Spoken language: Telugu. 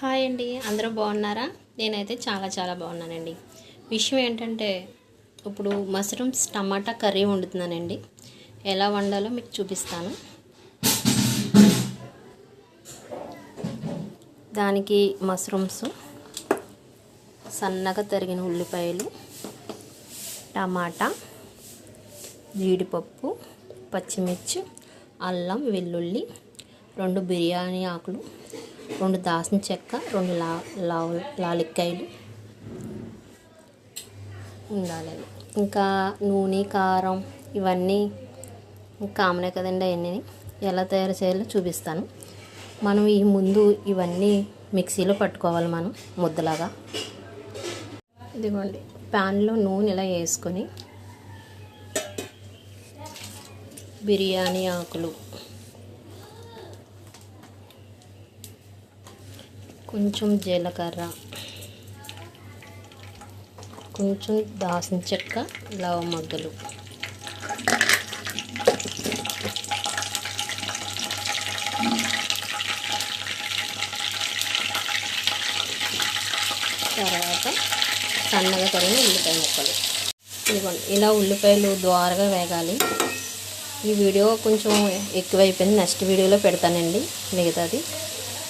హాయ్ అండి, అందరూ బాగున్నారా? నేనైతే చాలా బాగున్నానండి. విషయం ఏంటంటే ఇప్పుడు మష్రూమ్స్ టమాటా కర్రీ వండుతున్నానండి. ఎలా వండాలో మీకు చూపిస్తాను. దానికి మష్రూమ్స్, సన్నగా తరిగిన ఉల్లిపాయలు, టమాటా, జీడిపప్పు, పచ్చిమిర్చి, అల్లం వెల్లుల్లి, 2 బిర్యానీ ఆకులు, 2 దాల్చిన చెక్క, 2 లాలిక్కాయలు ఉండాలి. ఇంకా నూనె, కారం ఇవన్నీ కామనే కదండి. అవన్నీ ఎలా తయారు చేయాలో చూపిస్తాను. మనం ఈ ముందు ఇవన్నీ మిక్సీలో పట్టుకోవాలి మనం ముద్దలాగా. ఇదిగోండి, ప్యాన్లో నూనె ఇలా వేసుకొని బిర్యానీ ఆకులు, కొంచెం జీలకర్ర, కొంచెం దాల్చిన చెక్క, లవంగలు, తర్వాత సన్నగా తరిగిన ఉల్లిపాయ ముక్కలు. ఇదిగోండి, ఇలా ఉల్లిపాయలు ద్వారగా వేగాలి. ఈ వీడియో కొంచెం ఎక్కువైపోయింది, నెక్స్ట్ వీడియోలో పెడతానండి మిగతాది.